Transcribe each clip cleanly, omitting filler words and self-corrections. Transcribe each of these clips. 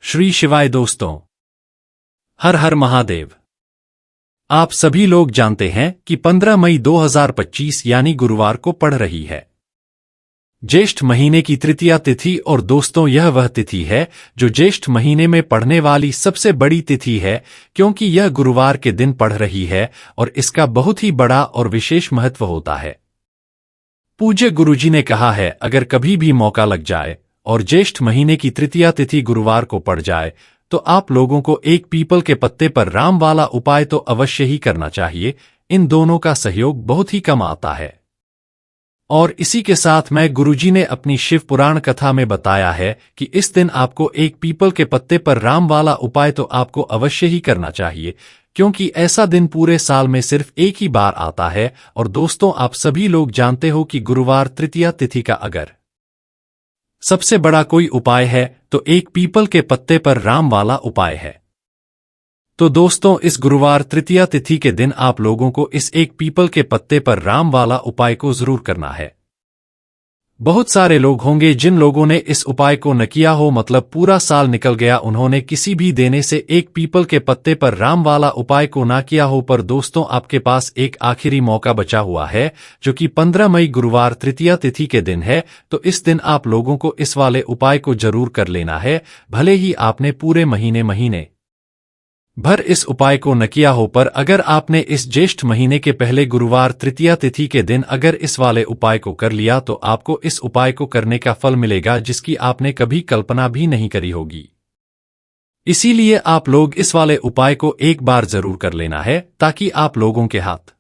श्री शिवाय दोस्तों, हर हर महादेव। आप सभी लोग जानते हैं कि 15 मई 2025 यानी गुरुवार को पड़ रही है ज्येष्ठ महीने की तृतीया तिथि। और दोस्तों, यह वह तिथि है जो ज्येष्ठ महीने में पड़ने वाली सबसे बड़ी तिथि है, क्योंकि यह गुरुवार के दिन पड़ रही है और इसका बहुत ही बड़ा और विशेष महत्व होता है। पूज्य गुरुजी ने कहा है, अगर कभी भी मौका लग जाए और ज्येष्ठ महीने की तृतीया तिथि गुरुवार को पड़ जाए तो आप लोगों को एक पीपल के पत्ते पर राम वाला उपाय तो अवश्य ही करना चाहिए। इन दोनों का सहयोग बहुत ही कम आता है। और इसी के साथ में गुरुजी ने अपनी शिव पुराण कथा में बताया है कि इस दिन आपको एक पीपल के पत्ते पर राम वाला उपाय तो आपको अवश्य ही करना चाहिए, क्योंकि ऐसा दिन पूरे साल में सिर्फ एक ही बार आता है। और दोस्तों, आप सभी लोग जानते हो कि गुरुवार तृतीया तिथि का अगर सबसे बड़ा कोई उपाय है तो एक पीपल के पत्ते पर राम वाला उपाय है। तो दोस्तों, इस गुरुवार तृतीया तिथि के दिन आप लोगों को इस एक पीपल के पत्ते पर राम वाला उपाय को जरूर करना है। बहुत सारे लोग होंगे जिन लोगों ने इस उपाय को न किया हो, मतलब पूरा साल निकल गया, उन्होंने किसी भी देने से एक पीपल के पत्ते पर राम वाला उपाय को ना किया हो। पर दोस्तों, आपके पास एक आखिरी मौका बचा हुआ है, जो कि 15 मई गुरुवार तृतीया तिथि के दिन है। तो इस दिन आप लोगों को इस वाले उपाय को जरूर कर लेना है, भले ही आपने पूरे महीने भर इस उपाय को न किया हो। पर अगर आपने इस ज्येष्ठ महीने के पहले गुरुवार तृतीया तिथि के दिन अगर इस वाले उपाय को कर लिया तो आपको इस उपाय को करने का फल मिलेगा जिसकी आपने कभी कल्पना भी नहीं करी होगी। इसीलिए आप लोग इस वाले उपाय को एक बार जरूर कर लेना है, ताकि आप लोगों के हाथ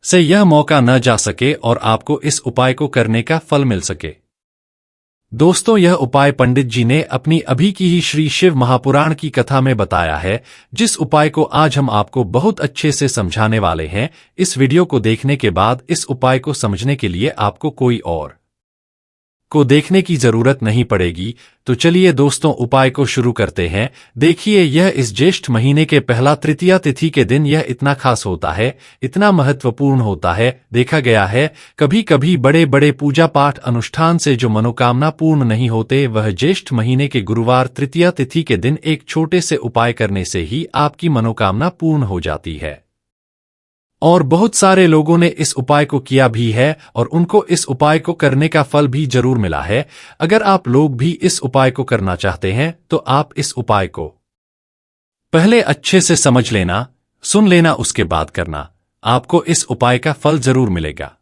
से यह मौका न जा सके और आपको इस उपाय को करने का फल मिल सके। दोस्तों, यह उपाय पंडित जी ने अपनी अभी की ही श्री शिव महापुराण की कथा में बताया है, जिस उपाय को आज हम आपको बहुत अच्छे से समझाने वाले हैं। इस वीडियो को देखने के बाद इस उपाय को समझने के लिए आपको कोई और को देखने की जरूरत नहीं पड़ेगी। तो चलिए दोस्तों, उपाय को शुरू करते हैं। देखिए, यह इस ज्येष्ठ महीने के पहला तृतीया तिथि के दिन यह इतना खास होता है, इतना महत्वपूर्ण होता है। देखा गया है, कभी कभी बड़े बड़े पूजा पाठ अनुष्ठान से जो मनोकामना पूर्ण नहीं होते, वह ज्येष्ठ महीने के गुरुवार तृतीया तिथि के दिन एक छोटे से उपाय करने से ही आपकी मनोकामना पूर्ण हो जाती है। और बहुत सारे लोगों ने इस उपाय को किया भी है और उनको इस उपाय को करने का फल भी जरूर मिला है। अगर आप लोग भी इस उपाय को करना चाहते हैं तो आप इस उपाय को पहले अच्छे से समझ लेना, सुन लेना, उसके बाद करना। आपको इस उपाय का फल जरूर मिलेगा।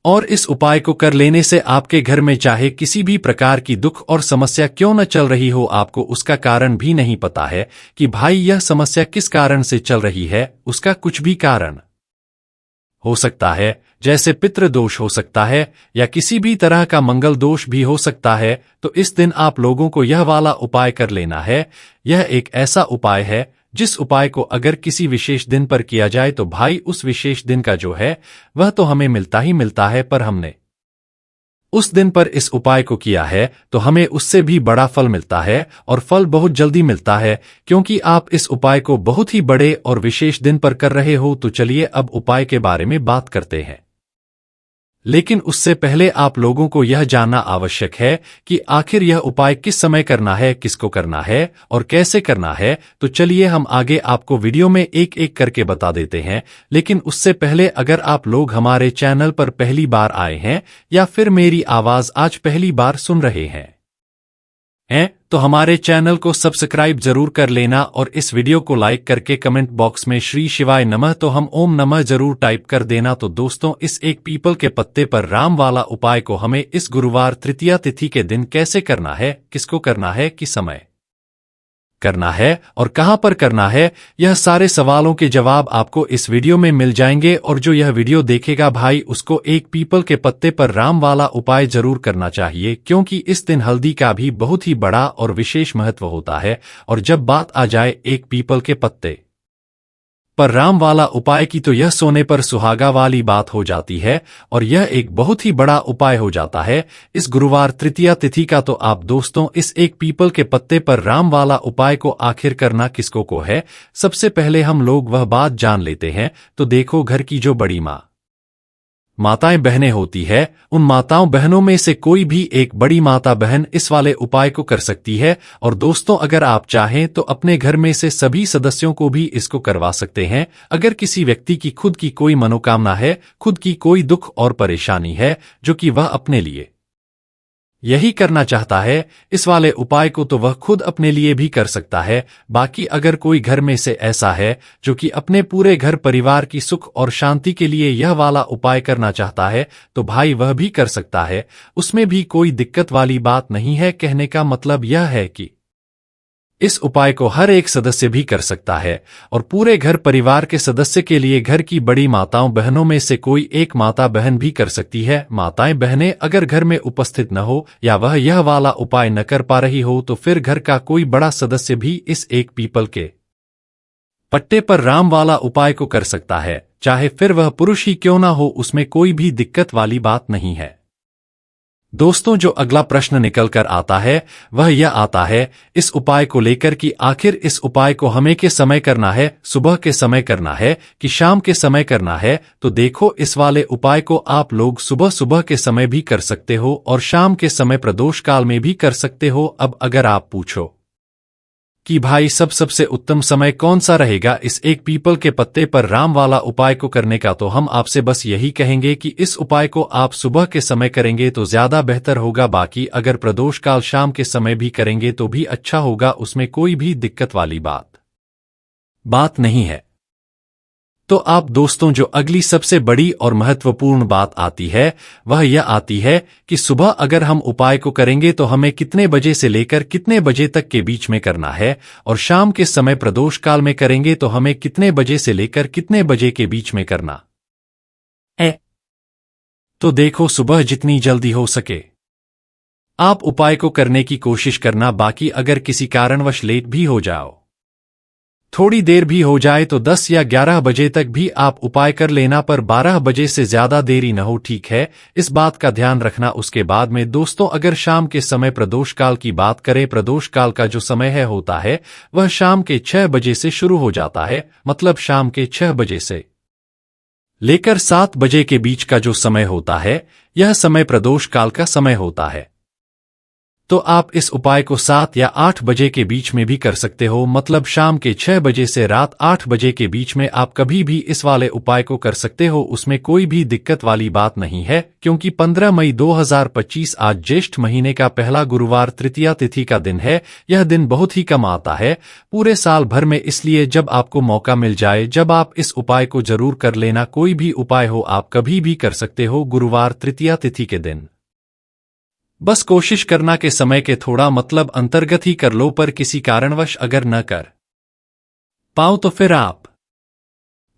और इस उपाय को कर लेने से आपके घर में चाहे किसी भी प्रकार की दुख और समस्या क्यों न चल रही हो, आपको उसका कारण भी नहीं पता है कि भाई यह समस्या किस कारण से चल रही है, उसका कुछ भी कारण हो सकता है, जैसे पितृ दोष हो सकता है या किसी भी तरह का मंगल दोष भी हो सकता है। तो इस दिन आप लोगों को यह वाला उपाय कर लेना है। यह एक ऐसा उपाय है जिस उपाय को अगर किसी विशेष दिन पर किया जाए तो भाई उस विशेष दिन का जो है वह तो हमें मिलता ही मिलता है, पर हमने उस दिन पर इस उपाय को किया है तो हमें उससे भी बड़ा फल मिलता है, और फल बहुत जल्दी मिलता है, क्योंकि आप इस उपाय को बहुत ही बड़े और विशेष दिन पर कर रहे हो। तो चलिए अब उपाय के बारे में बात करते हैं, लेकिन उससे पहले आप लोगों को यह जानना आवश्यक है कि आखिर यह उपाय किस समय करना है, किसको करना है और कैसे करना है। तो चलिए हम आगे आपको वीडियो में एक एक करके बता देते हैं। लेकिन उससे पहले अगर आप लोग हमारे चैनल पर पहली बार आए हैं या फिर मेरी आवाज आज पहली बार सुन रहे हैं तो हमारे चैनल को सब्सक्राइब जरूर कर लेना और इस वीडियो को लाइक करके कमेंट बॉक्स में श्री शिवाय नमः तो हम ओम नमः जरूर टाइप कर देना। तो दोस्तों, इस एक पीपल के पत्ते पर राम वाला उपाय को हमें इस गुरुवार तृतीया तिथि के दिन कैसे करना है, किसको करना है, किस समय करना है और कहां पर करना है, यह सारे सवालों के जवाब आपको इस वीडियो में मिल जाएंगे। और जो यह वीडियो देखेगा भाई, उसको एक पीपल के पत्ते पर राम वाला उपाय जरूर करना चाहिए, क्योंकि इस दिन हल्दी का भी बहुत ही बड़ा और विशेष महत्व होता है। और जब बात आ जाए एक पीपल के पत्ते पर राम वाला उपाय की, तो यह सोने पर सुहागा वाली बात हो जाती है और यह एक बहुत ही बड़ा उपाय हो जाता है इस गुरुवार तृतीया तिथि का। तो आप दोस्तों, इस एक पीपल के पत्ते पर राम वाला उपाय को आखिर करना किसको को है, सबसे पहले हम लोग वह बात जान लेते हैं। तो देखो, घर की जो बड़ी माँ माताएं बहनें होती है, उन माताओं बहनों में से कोई भी एक बड़ी माता बहन इस वाले उपाय को कर सकती है। और दोस्तों, अगर आप चाहें तो अपने घर में से सभी सदस्यों को भी इसको करवा सकते हैं। अगर किसी व्यक्ति की खुद की कोई मनोकामना है, खुद की कोई दुख और परेशानी है जो कि वह अपने लिए यही करना चाहता है, इस वाले उपाय को तो वह खुद अपने लिए भी कर सकता है। बाकी अगर कोई घर में से ऐसा है जो कि अपने पूरे घर परिवार की सुख और शांति के लिए यह वाला उपाय करना चाहता है, तो भाई वह भी कर सकता है। उसमें भी कोई दिक्कत वाली बात नहीं है। कहने का मतलब यह है कि इस उपाय को हर एक सदस्य भी कर सकता है और पूरे घर परिवार के सदस्य के लिए घर की बड़ी माताओं बहनों में से कोई एक माता बहन भी कर सकती है। माताएं बहनें अगर घर में उपस्थित न हो या वह यह वाला उपाय न कर पा रही हो, तो फिर घर का कोई बड़ा सदस्य भी इस एक पीपल के पट्टे पर राम वाला उपाय को कर सकता है, चाहे फिर वह पुरुष ही क्यों ना हो। उसमें कोई भी दिक्कत वाली बात नहीं है। दोस्तों, जो अगला प्रश्न निकल कर आता है वह यह आता है इस उपाय को लेकर कि आखिर इस उपाय को हमें के समय करना है, सुबह के समय करना है कि शाम के समय करना है। तो देखो, इस वाले उपाय को आप लोग सुबह सुबह के समय भी कर सकते हो और शाम के समय प्रदोष काल में भी कर सकते हो। अब अगर आप पूछो कि भाई सबसे उत्तम समय कौन सा रहेगा इस एक पीपल के पत्ते पर राम वाला उपाय को करने का, तो हम आपसे बस यही कहेंगे कि इस उपाय को आप सुबह के समय करेंगे तो ज्यादा बेहतर होगा। बाकी अगर प्रदोष काल शाम के समय भी करेंगे तो भी अच्छा होगा, उसमें कोई भी दिक्कत वाली बात नहीं है। तो आप दोस्तों, जो अगली सबसे बड़ी और महत्वपूर्ण बात आती है वह यह आती है कि सुबह अगर हम उपाय को करेंगे तो हमें कितने बजे से लेकर कितने बजे तक के बीच में करना है, और शाम के समय प्रदोष काल में करेंगे तो हमें कितने बजे से लेकर कितने बजे के बीच में करना है। तो देखो, सुबह जितनी जल्दी हो सके आप उपाय को करने की कोशिश करना। बाकी अगर किसी कारणवश लेट भी हो जाओ, थोड़ी देर भी हो जाए, तो 10 या 11 बजे तक भी आप उपाय कर लेना, पर 12 बजे से ज्यादा देरी न हो, ठीक है? इस बात का ध्यान रखना। उसके बाद में दोस्तों, अगर शाम के समय प्रदोष काल की बात करें, प्रदोष काल का जो समय है होता है वह शाम के 6 बजे से शुरू हो जाता है। मतलब शाम के 6 बजे से लेकर 7 बजे के बीच का जो समय होता है, यह समय प्रदोष काल का समय होता है। तो आप इस उपाय को 7 या 8 बजे के बीच में भी कर सकते हो। मतलब शाम के 6 बजे से रात 8 बजे के बीच में आप कभी भी इस वाले उपाय को कर सकते हो। उसमें कोई भी दिक्कत वाली बात नहीं है, क्योंकि 15 मई 2025 आज ज्येष्ठ महीने का पहला गुरुवार तृतीया तिथि का दिन है। यह दिन बहुत ही कम आता है पूरे साल भर में, इसलिए जब आपको मौका मिल जाए, जब आप इस उपाय को जरूर कर लेना। कोई भी उपाय हो आप कभी भी कर सकते हो गुरुवार तृतीया तिथि के दिन। बस कोशिश करना के समय के थोड़ा मतलब अंतर्गत ही कर लो, पर किसी कारणवश अगर न कर पाओ तो फिर आप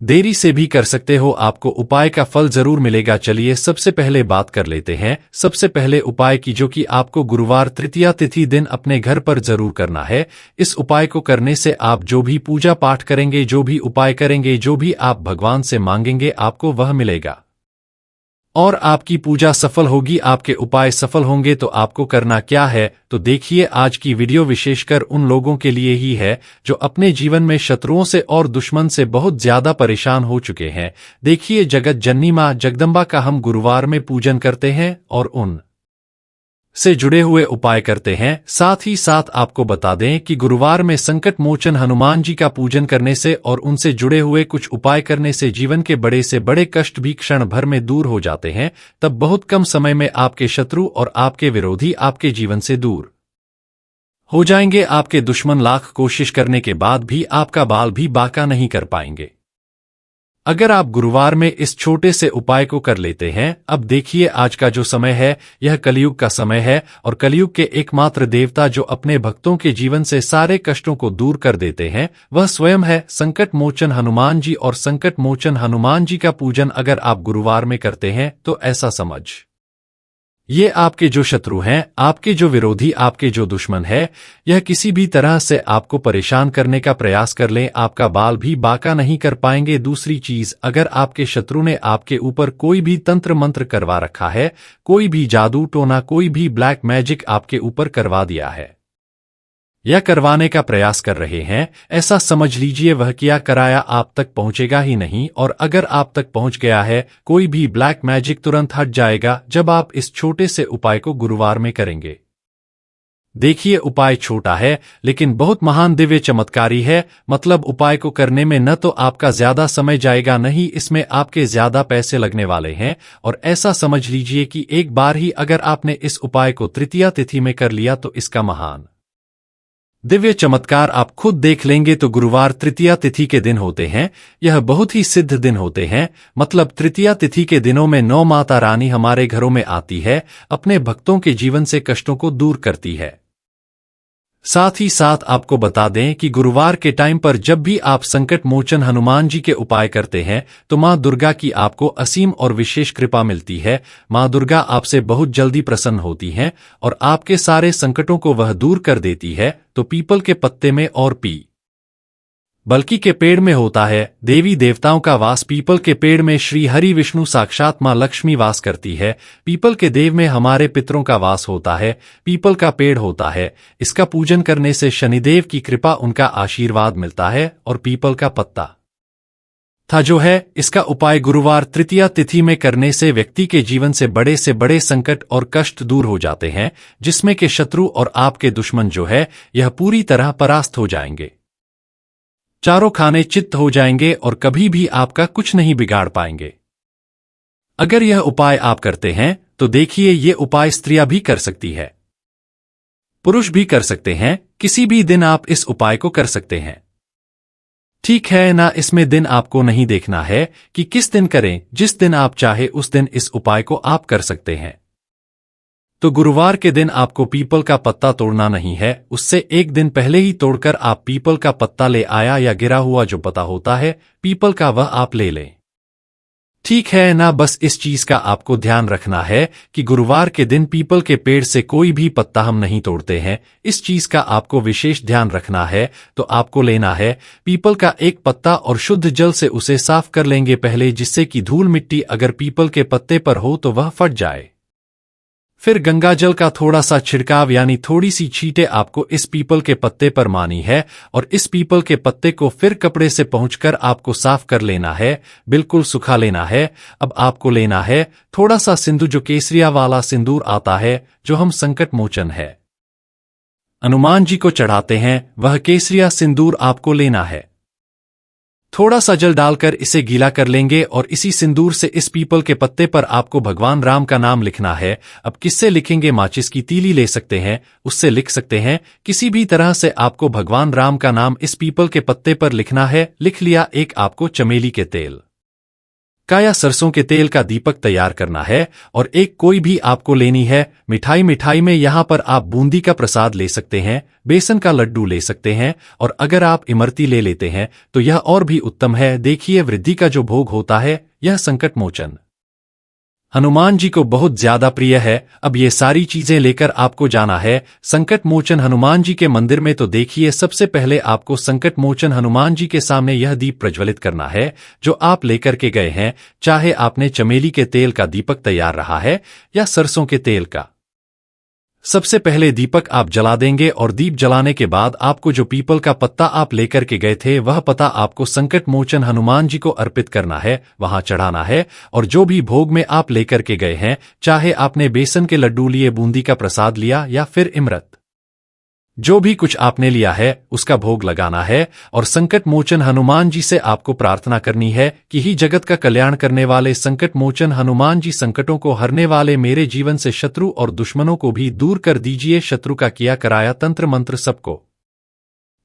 देरी से भी कर सकते हो, आपको उपाय का फल जरूर मिलेगा। चलिए सबसे पहले बात कर लेते हैं सबसे पहले उपाय की, जो कि आपको गुरुवार तृतीया तिथि दिन अपने घर पर जरूर करना है। इस उपाय को करने से आप जो भी पूजा पाठ करेंगे, जो भी उपाय करेंगे, जो भी आप भगवान से मांगेंगे, आपको वह मिलेगा और आपकी पूजा सफल होगी, आपके उपाय सफल होंगे। तो आपको करना क्या है, तो देखिए, आज की वीडियो विशेषकर उन लोगों के लिए ही है जो अपने जीवन में शत्रुओं से और दुश्मन से बहुत ज्यादा परेशान हो चुके हैं। देखिए, जगत जननी मां जगदम्बा का हम गुरुवार में पूजन करते हैं और उन से जुड़े हुए उपाय करते हैं। साथ ही साथ आपको बता दें कि गुरुवार में संकट मोचन हनुमान जी का पूजन करने से और उनसे जुड़े हुए कुछ उपाय करने से जीवन के बड़े से बड़े कष्ट भी क्षण भर में दूर हो जाते हैं। तब बहुत कम समय में आपके शत्रु और आपके विरोधी आपके जीवन से दूर हो जाएंगे। आपके दुश्मन लाख कोशिश करने के बाद भी आपका बाल भी बाका नहीं कर पाएंगे, अगर आप गुरुवार में इस छोटे से उपाय को कर लेते हैं। अब देखिए, आज का जो समय है यह कलयुग का समय है, और कलयुग के एकमात्र देवता जो अपने भक्तों के जीवन से सारे कष्टों को दूर कर देते हैं वह स्वयं है संकट मोचन हनुमान जी। और संकट मोचन हनुमान जी का पूजन अगर आप गुरुवार में करते हैं तो ऐसा समझ ये आपके जो शत्रु हैं, आपके जो विरोधी, आपके जो दुश्मन है, यह किसी भी तरह से आपको परेशान करने का प्रयास कर लें, आपका बाल भी बाका नहीं कर पाएंगे। दूसरी चीज, अगर आपके शत्रु ने आपके ऊपर कोई भी तंत्र मंत्र करवा रखा है, कोई भी जादू टोना, कोई भी ब्लैक मैजिक आपके ऊपर करवा दिया है, या करवाने का प्रयास कर रहे हैं, ऐसा समझ लीजिए वह किया कराया आप तक पहुंचेगा ही नहीं, और अगर आप तक पहुंच गया है, कोई भी ब्लैक मैजिक तुरंत हट जाएगा जब आप इस छोटे से उपाय को गुरुवार में करेंगे। देखिए, उपाय छोटा है लेकिन बहुत महान दिव्य चमत्कारी है। मतलब उपाय को करने में न तो आपका ज्यादा समय जाएगा, न ही इसमें आपके ज्यादा पैसे लगने वाले हैं, और ऐसा समझ लीजिए कि एक बार ही अगर आपने इस उपाय को तृतीया तिथि में कर लिया तो इसका महान दिव्य चमत्कार आप खुद देख लेंगे। तो गुरुवार तृतीया तिथि के दिन होते हैं, यह बहुत ही सिद्ध दिन होते हैं। मतलब तृतीया तिथि के दिनों में नौ माता रानी हमारे घरों में आती है, अपने भक्तों के जीवन से कष्टों को दूर करती है। साथ ही साथ आपको बता दें कि गुरुवार के टाइम पर जब भी आप संकट मोचन हनुमान जी के उपाय करते हैं तो मां दुर्गा की आपको असीम और विशेष कृपा मिलती है। मां दुर्गा आपसे बहुत जल्दी प्रसन्न होती हैं और आपके सारे संकटों को वह दूर कर देती है। तो पीपल के पत्ते में और बल्कि के पेड़ में होता है देवी देवताओं का वास। पीपल के पेड़ में श्री हरि विष्णु साक्षात मां लक्ष्मी वास करती है। पीपल के देव में हमारे पितरों का वास होता है। पीपल का पेड़ होता है, इसका पूजन करने से शनिदेव की कृपा, उनका आशीर्वाद मिलता है। और पीपल का पत्ता था जो है, इसका उपाय गुरुवार तृतीया तिथि में करने से व्यक्ति के जीवन से बड़े संकट और कष्ट दूर हो जाते हैं, जिसमें के शत्रु और आपके दुश्मन जो है यह पूरी तरह परास्त हो जाएंगे, चारों खाने चित्त हो जाएंगे और कभी भी आपका कुछ नहीं बिगाड़ पाएंगे। अगर यह उपाय आप करते हैं तो देखिए, ये उपाय स्त्रियां भी कर सकती है, पुरुष भी कर सकते हैं। किसी भी दिन आप इस उपाय को कर सकते हैं, ठीक है ना। इसमें दिन आपको नहीं देखना है कि किस दिन करें, जिस दिन आप चाहे उस दिन इस उपाय को आप कर सकते हैं। तो गुरुवार के दिन आपको पीपल का पत्ता तोड़ना नहीं है, उससे एक दिन पहले ही तोड़कर आप पीपल का पत्ता ले आया या गिरा हुआ जो पत्ता होता है पीपल का, वह आप ले लें, ठीक है ना। बस इस चीज का आपको ध्यान रखना है कि गुरुवार के दिन पीपल के पेड़ से कोई भी पत्ता हम नहीं तोड़ते हैं। इस चीज का आपको विशेष ध्यान रखना है। तो आपको लेना है पीपल का एक पत्ता और शुद्ध जल से उसे साफ कर लेंगे पहले, जिससे कि धूल मिट्टी अगर पीपल के पत्ते पर हो तो वह फट जाए। फिर गंगा जल का थोड़ा सा छिड़काव यानी थोड़ी सी छींटे आपको इस पीपल के पत्ते पर मानी है, और इस पीपल के पत्ते को फिर कपड़े से पहुंचकर आपको साफ कर लेना है, बिल्कुल सुखा लेना है। अब आपको लेना है थोड़ा सा सिंदूर, जो केसरिया वाला सिंदूर आता है, जो हम संकट मोचन है हनुमान जी को चढ़ाते हैं, वह केसरिया सिंदूर आपको लेना है। थोड़ा सा जल डालकर इसे गीला कर लेंगे और इसी सिंदूर से इस पीपल के पत्ते पर आपको भगवान राम का नाम लिखना है। अब किससे लिखेंगे? माचिस की तीली ले सकते हैं, उससे लिख सकते हैं। किसी भी तरह से आपको भगवान राम का नाम इस पीपल के पत्ते पर लिखना है। लिख लिया। एक आपको चमेली के तेल का या सरसों के तेल का दीपक तैयार करना है, और एक कोई भी आपको लेनी है मिठाई में यहां पर आप बूंदी का प्रसाद ले सकते हैं, बेसन का लड्डू ले सकते हैं, और अगर आप इमरती ले लेते हैं तो यह और भी उत्तम है। देखिए, वृद्धि का जो भोग होता है यह संकट मोचन हनुमान जी को बहुत ज्यादा प्रिय है। अब ये सारी चीजें लेकर आपको जाना है संकट मोचन हनुमान जी के मंदिर में। तो देखिए, सबसे पहले आपको संकट मोचन हनुमान जी के सामने यह दीप प्रज्वलित करना है जो आप लेकर के गए हैं। चाहे आपने चमेली के तेल का दीपक तैयार रहा है या सरसों के तेल का, सबसे पहले दीपक आप जला देंगे, और दीप जलाने के बाद आपको जो पीपल का पत्ता आप लेकर के गए थे वह पत्ता आपको संकट मोचन हनुमान जी को अर्पित करना है, वहां चढ़ाना है। और जो भी भोग में आप लेकर के गए हैं, चाहे आपने बेसन के लड्डू लिए, बूंदी का प्रसाद लिया या फिर इमरत, जो भी कुछ आपने लिया है उसका भोग लगाना है। और संकट मोचन हनुमान जी से आपको प्रार्थना करनी है कि ही जगत का कल्याण करने वाले संकट मोचन हनुमान जी, संकटों को हरने वाले मेरे जीवन से शत्रु और दुश्मनों को भी दूर कर दीजिए। शत्रु का किया कराया तंत्र मंत्र सबको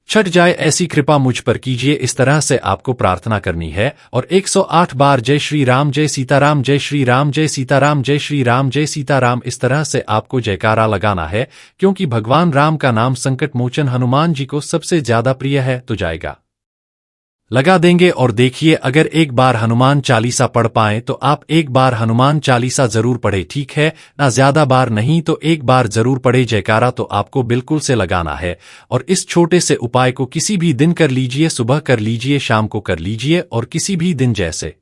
छट जाए, ऐसी कृपा मुझ पर कीजिए। इस तरह से आपको प्रार्थना करनी है, और 108 बार जय श्री राम, जय सीताराम, जय श्री राम, जय सीताराम, जय श्री राम, जय सीताराम, इस तरह से आपको जयकारा लगाना है, क्योंकि भगवान राम का नाम संकट मोचन हनुमान जी को सबसे ज्यादा प्रिय है। तो जाएगा लगा देंगे। और देखिए, अगर एक बार हनुमान चालीसा पढ़ पाएं तो आप एक बार हनुमान चालीसा जरूर पढ़े, ठीक है ना। ज्यादा बार नहीं तो एक बार जरूर पढ़े। जयकारा तो आपको बिल्कुल से लगाना है, और इस छोटे से उपाय को किसी भी दिन कर लीजिए, सुबह कर लीजिए, शाम को कर लीजिए, और किसी भी दिन जैसे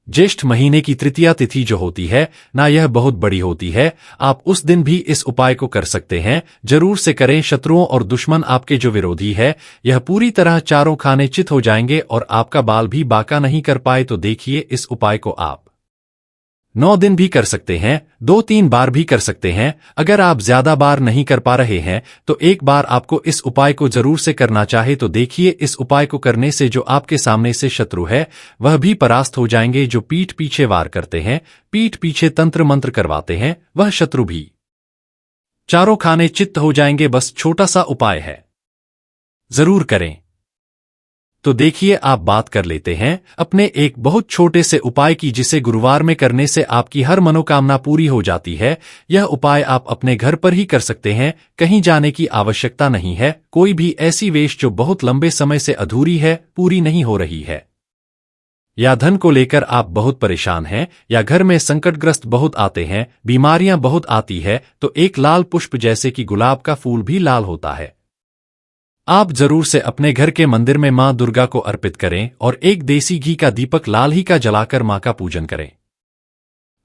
ज्येष्ठ महीने की तृतीया तिथि जो होती है ना, यह बहुत बड़ी होती है। आप उस दिन भी इस उपाय को कर सकते हैं, जरूर से करें। शत्रुओं और दुश्मन आपके जो विरोधी है, यह पूरी तरह चारों खाने चित हो जाएंगे और आपका बाल भी बाका नहीं कर पाए। तो देखिए, इस उपाय को आप 9 दिन भी कर सकते हैं, 2-3 बार भी कर सकते हैं। अगर आप ज्यादा बार नहीं कर पा रहे हैं तो एक बार आपको इस उपाय को जरूर से करना चाहे तो देखिए, इस उपाय को करने से जो आपके सामने से शत्रु है वह भी परास्त हो जाएंगे। जो पीठ पीछे वार करते हैं, पीठ पीछे तंत्र मंत्र करवाते हैं, वह शत्रु भी चारों खाने चित्त हो जाएंगे। बस छोटा सा उपाय है, जरूर करें। तो देखिए, आप बात कर लेते हैं अपने एक बहुत छोटे से उपाय की, जिसे गुरुवार में करने से आपकी हर मनोकामना पूरी हो जाती है। यह उपाय आप अपने घर पर ही कर सकते हैं, कहीं जाने की आवश्यकता नहीं है। कोई भी ऐसी वेश जो बहुत लंबे समय से अधूरी है, पूरी नहीं हो रही है, या धन को लेकर आप बहुत परेशान हैं, या घर में संकटग्रस्त बहुत आते हैं, बीमारियां बहुत आती है, तो एक लाल पुष्प जैसे कि गुलाब का फूल भी लाल होता है, आप जरूर से अपने घर के मंदिर में मां दुर्गा को अर्पित करें और एक देसी घी का दीपक लाल ही का जलाकर मां का पूजन करें।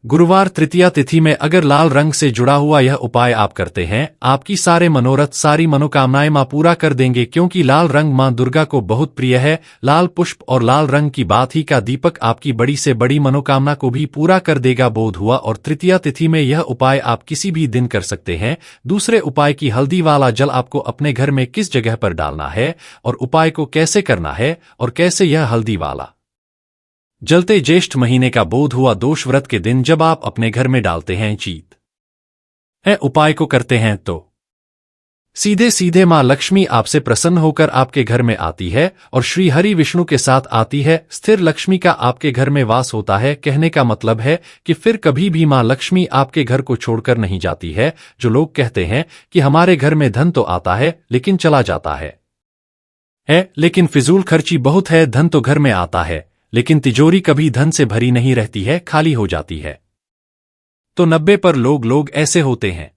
गुरुवार तृतीया तिथि में अगर लाल रंग से जुड़ा हुआ यह उपाय आप करते हैं, आपकी सारे मनोरथ, सारी मनोकामनाएं मां पूरा कर देंगे, क्योंकि लाल रंग मां दुर्गा को बहुत प्रिय है। लाल पुष्प और लाल रंग की बात ही का दीपक आपकी बड़ी से बड़ी मनोकामना को भी पूरा कर देगा, बोध हुआ। और तृतीया तिथि में यह उपाय आप किसी भी दिन कर सकते हैं। दूसरे उपाय की हल्दी वाला जल आपको अपने घर में किस जगह पर डालना है और उपाय को कैसे करना है और कैसे यह हल्दी वाला जलते ज्येष्ठ महीने का बोध हुआ दोष व्रत के दिन जब आप अपने घर में डालते हैं, चीत है उपाय को करते हैं, तो सीधे सीधे मां लक्ष्मी आपसे प्रसन्न होकर आपके घर में आती है और श्री हरि विष्णु के साथ आती है। स्थिर लक्ष्मी का आपके घर में वास होता है। कहने का मतलब है कि फिर कभी भी मां लक्ष्मी आपके घर को छोड़कर नहीं जाती है। जो लोग कहते हैं कि हमारे घर में धन तो आता है लेकिन चला जाता है, लेकिन फिजूल खर्ची बहुत है, धन तो घर में आता है लेकिन तिजोरी कभी धन से भरी नहीं रहती है, खाली हो जाती है। तो 90% लोग ऐसे होते हैं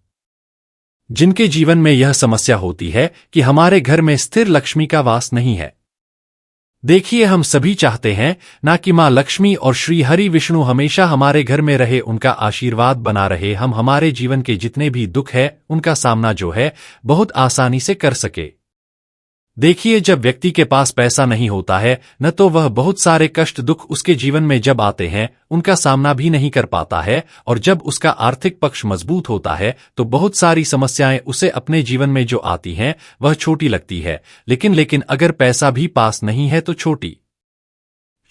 जिनके जीवन में यह समस्या होती है कि हमारे घर में स्थिर लक्ष्मी का वास नहीं है। देखिए, हम सभी चाहते हैं ना कि मां लक्ष्मी और श्री हरि विष्णु हमेशा हमारे घर में रहे, उनका आशीर्वाद बना रहे, हम हमारे जीवन के जितने भी दुख है उनका सामना जो है बहुत आसानी से कर सके। देखिए, जब व्यक्ति के पास पैसा नहीं होता है न, तो वह बहुत सारे कष्ट दुख उसके जीवन में जब आते हैं उनका सामना भी नहीं कर पाता है, और जब उसका आर्थिक पक्ष मजबूत होता है तो बहुत सारी समस्याएं उसे अपने जीवन में जो आती हैं वह छोटी लगती है। लेकिन अगर पैसा भी पास नहीं है तो छोटी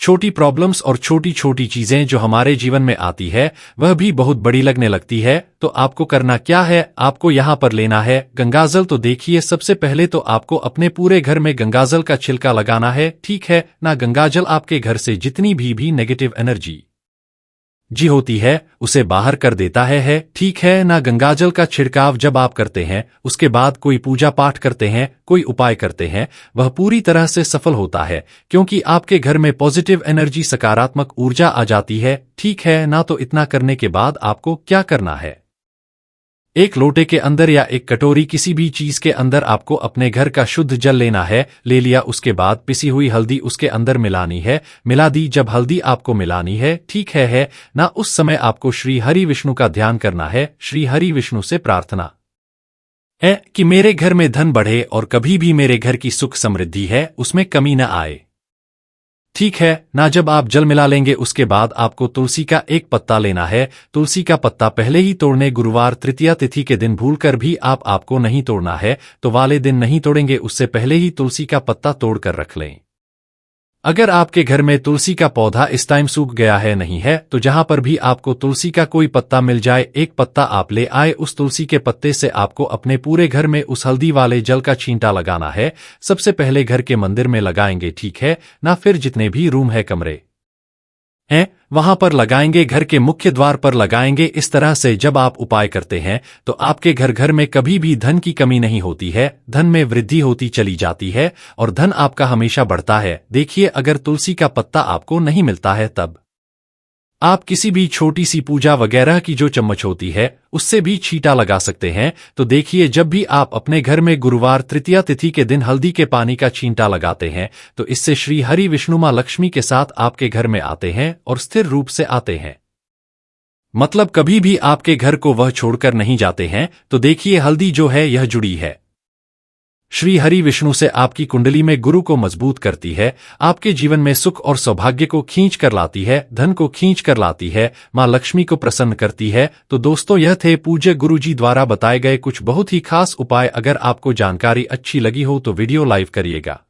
छोटी प्रॉब्लम्स और छोटी छोटी चीजें जो हमारे जीवन में आती है वह भी बहुत बड़ी लगने लगती है। तो आपको करना क्या है, आपको यहां पर लेना है गंगाजल। तो देखिए, सबसे पहले तो आपको अपने पूरे घर में गंगाजल का छिलका लगाना है, ठीक है ना। गंगाजल आपके घर से जितनी भी नेगेटिव एनर्जी होती है उसे बाहर कर देता है, ठीक है ना। गंगाजल का छिड़काव जब आप करते हैं, उसके बाद कोई पूजा पाठ करते हैं, कोई उपाय करते हैं, वह पूरी तरह से सफल होता है, क्योंकि आपके घर में पॉजिटिव एनर्जी, सकारात्मक ऊर्जा आ जाती है, ठीक है ना। तो इतना करने के बाद आपको क्या करना है, एक लोटे के अंदर या एक कटोरी किसी भी चीज के अंदर आपको अपने घर का शुद्ध जल लेना है। ले लिया, उसके बाद पिसी हुई हल्दी उसके अंदर मिलानी है, मिला दी। जब हल्दी आपको मिलानी है, ठीक है ना, उस समय आपको श्री हरि विष्णु का ध्यान करना है। श्री हरि विष्णु से प्रार्थना है कि मेरे घर में धन बढ़े और कभी भी मेरे घर की सुख समृद्धि है उसमें कमी न आए, ठीक है ना। जब आप जल मिला लेंगे उसके बाद आपको तुलसी का एक पत्ता लेना है। तुलसी का पत्ता पहले ही तोड़ने, गुरुवार तृतीया तिथि के दिन भूलकर भी आपको नहीं तोड़ना है, तो वाले दिन नहीं तोड़ेंगे, उससे पहले ही तुलसी का पत्ता तोड़ कर रख लें। अगर आपके घर में तुलसी का पौधा इस टाइम सूख गया है, नहीं है, तो जहां पर भी आपको तुलसी का कोई पत्ता मिल जाए, एक पत्ता आप ले आए, उस तुलसी के पत्ते से आपको अपने पूरे घर में उस हल्दी वाले जल का छींटा लगाना है। सबसे पहले घर के मंदिर में लगाएंगे, ठीक है ना, फिर जितने भी रूम है, कमरे हैं, वहां पर लगाएंगे, घर के मुख्य द्वार पर लगाएंगे। इस तरह से जब आप उपाय करते हैं तो आपके घर में कभी भी धन की कमी नहीं होती है, धन में वृद्धि होती चली जाती है और धन आपका हमेशा बढ़ता है। देखिए, अगर तुलसी का पत्ता आपको नहीं मिलता है तब आप किसी भी छोटी सी पूजा वगैरह की जो चम्मच होती है उससे भी छींटा लगा सकते हैं। तो देखिए, जब भी आप अपने घर में गुरुवार तृतीया तिथि के दिन हल्दी के पानी का छींटा लगाते हैं तो इससे श्री हरि विष्णु मां लक्ष्मी के साथ आपके घर में आते हैं और स्थिर रूप से आते हैं। मतलब कभी भी आपके घर को वह छोड़कर नहीं जाते हैं। तो देखिए, हल्दी जो है यह जुड़ी है श्री हरि विष्णु से, आपकी कुंडली में गुरु को मजबूत करती है, आपके जीवन में सुख और सौभाग्य को खींच कर लाती है, धन को खींच कर लाती है, मां लक्ष्मी को प्रसन्न करती है। तो दोस्तों, यह थे पूज्य गुरुजी द्वारा बताए गए कुछ बहुत ही खास उपाय। अगर आपको जानकारी अच्छी लगी हो तो वीडियो लाइक करिएगा।